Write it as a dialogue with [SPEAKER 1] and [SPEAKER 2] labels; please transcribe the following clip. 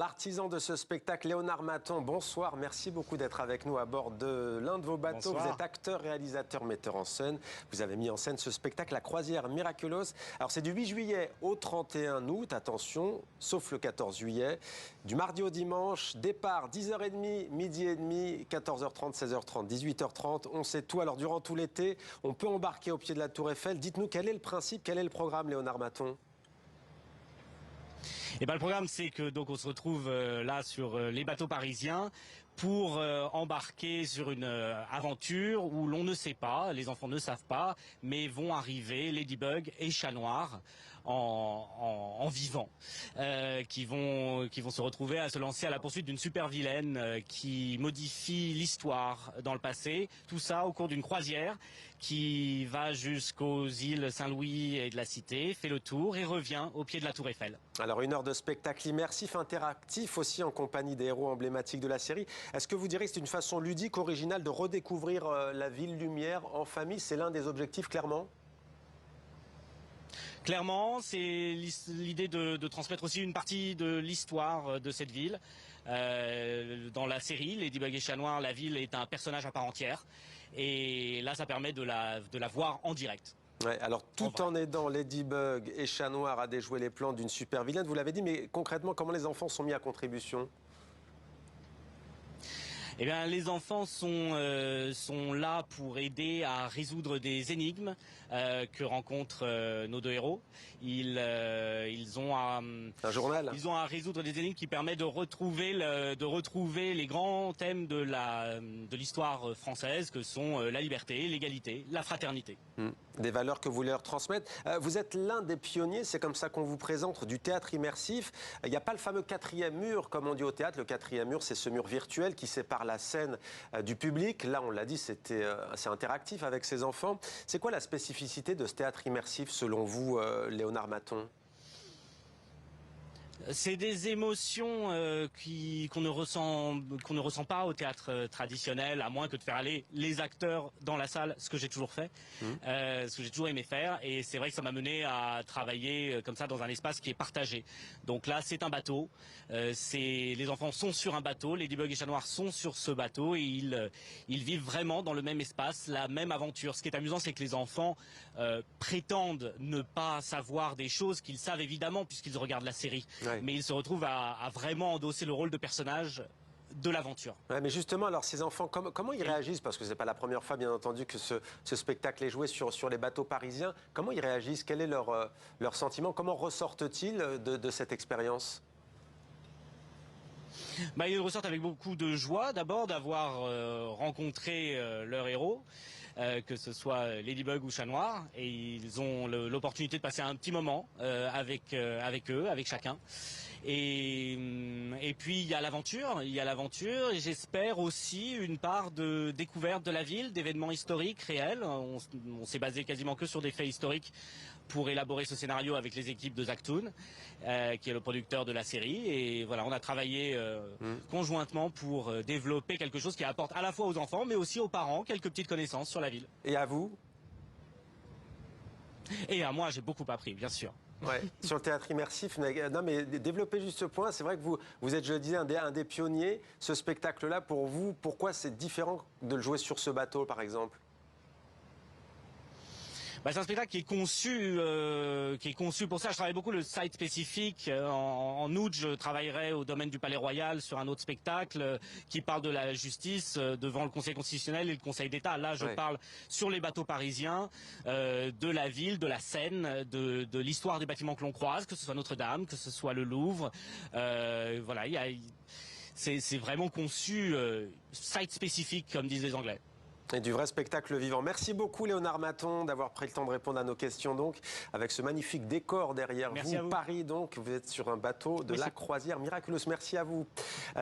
[SPEAKER 1] l'artisan de ce spectacle, Léonard Maton. Bonsoir, merci beaucoup d'être avec nous à bord de l'un de vos bateaux.
[SPEAKER 2] Bonsoir.
[SPEAKER 1] Vous êtes acteur, réalisateur, metteur en scène. Vous avez mis en scène ce spectacle, La Croisière Miraculeuse. Alors c'est du 8 juillet au 31 août, attention, sauf le 14 juillet. Du mardi au dimanche, départ 10h30, midi et demi, 14h30, 16h30, 18h30. On sait tout. Alors durant tout l'été, on peut embarquer au pied de la Tour Eiffel. Dites-nous quel est le principe, quel est le programme, Léonard Maton?
[SPEAKER 2] Et le programme, c'est que donc on se retrouve là sur les bateaux parisiens pour embarquer sur une aventure où l'on ne sait pas, les enfants ne savent pas, mais vont arriver Ladybug et Chat Noir en vivant, qui vont se retrouver à se lancer à la poursuite d'une super vilaine qui modifie l'histoire dans le passé. Tout ça au cours d'une croisière qui va jusqu'aux îles Saint-Louis et de la Cité, fait le tour et revient au pied de la Tour Eiffel.
[SPEAKER 1] Alors une heure de spectacle immersif, interactif aussi en compagnie des héros emblématiques de la série. Est-ce que vous direz que c'est une façon ludique, originale de redécouvrir la ville lumière en famille? C'est l'un des objectifs, clairement?
[SPEAKER 2] Clairement, c'est l'idée de transmettre aussi une partie de l'histoire de cette ville. Dans la série, Ladybug et Chat Noir, la ville est un personnage à part entière. Et là, ça permet de la voir en direct.
[SPEAKER 1] Ouais, alors tout en aidant Ladybug et Chat Noir à déjouer les plans d'une super vilaine, vous l'avez dit, mais concrètement, comment les enfants sont mis à contribution?
[SPEAKER 2] Eh bien, les enfants sont là pour aider à résoudre des énigmes que rencontrent nos deux héros. Ils ont
[SPEAKER 1] un journal.
[SPEAKER 2] Ils ont à résoudre des énigmes qui permettent de retrouver les grands thèmes de l'histoire française, que sont la liberté, l'égalité, la fraternité.
[SPEAKER 1] Des valeurs que vous voulez leur transmettre. Vous êtes l'un des pionniers, c'est comme ça qu'on vous présente, du théâtre immersif. Il n'y a pas le fameux quatrième mur, comme on dit au théâtre. Le quatrième mur, c'est ce mur virtuel qui sépare la scène du public. Là, on l'a dit, c'est interactif avec ces enfants. C'est quoi la spécificité de ce théâtre immersif, selon vous, Léonard Maton?
[SPEAKER 2] C'est des émotions qu'on ne ressent pas au théâtre traditionnel, à moins que de faire aller les acteurs dans la salle, ce que j'ai toujours fait, ce que j'ai toujours aimé faire. Et c'est vrai que ça m'a mené à travailler comme ça dans un espace qui est partagé. Donc là, c'est un bateau. Les enfants sont sur un bateau, Ladybug et Chat Noir sont sur ce bateau et ils vivent vraiment dans le même espace, la même aventure. Ce qui est amusant, c'est que les enfants prétendent ne pas savoir des choses qu'ils savent évidemment puisqu'ils regardent la série. Ouais. Mais ils se retrouvent à vraiment endosser le rôle de personnage de l'aventure.
[SPEAKER 1] Ouais, mais justement, alors ces enfants, comment ils réagissent? Parce que ce n'est pas la première fois, bien entendu, que ce spectacle est joué sur les bateaux parisiens. Comment ils réagissent? Quel est leur sentiment? Comment ressortent-ils de cette expérience?
[SPEAKER 2] Ils ressortent avec beaucoup de joie, d'abord d'avoir rencontré leur héros. Que ce soit Ladybug ou Chat Noir, et ils ont l'opportunité de passer un petit moment avec eux, avec chacun. Et puis il y a l'aventure, et j'espère aussi une part de découverte de la ville, d'événements historiques réels. On s'est basé quasiment que sur des faits historiques pour élaborer ce scénario avec les équipes de Zachtoon, qui est le producteur de la série. Et voilà, on a travaillé conjointement pour développer quelque chose qui apporte à la fois aux enfants, mais aussi aux parents quelques petites connaissances sur la ville.
[SPEAKER 1] Et à vous?
[SPEAKER 2] Et à moi, j'ai beaucoup appris, bien sûr.
[SPEAKER 1] Ouais, sur le théâtre immersif, non mais développez juste ce point. C'est vrai que vous êtes, je le disais, un des pionniers. Ce spectacle-là, pour vous, pourquoi c'est différent de le jouer sur ce bateau, par exemple?
[SPEAKER 2] C'est un spectacle qui est conçu pour ça. Je travaille beaucoup le site spécifique. En août, je travaillerai au domaine du Palais Royal sur un autre spectacle qui parle de la justice devant le Conseil constitutionnel et le Conseil d'État. Là, je parle sur les bateaux parisiens, de la ville, de la Seine, de l'histoire des bâtiments que l'on croise, que ce soit Notre-Dame, que ce soit le Louvre. Voilà, c'est vraiment conçu site spécifique, comme disent les Anglais.
[SPEAKER 1] Et du vrai spectacle vivant. Merci beaucoup Léonard Maton d'avoir pris le temps de répondre à nos questions donc, avec ce magnifique décor derrière vous. Paris donc, vous êtes sur un bateau de la Croisière Miraculeuse. Merci à vous.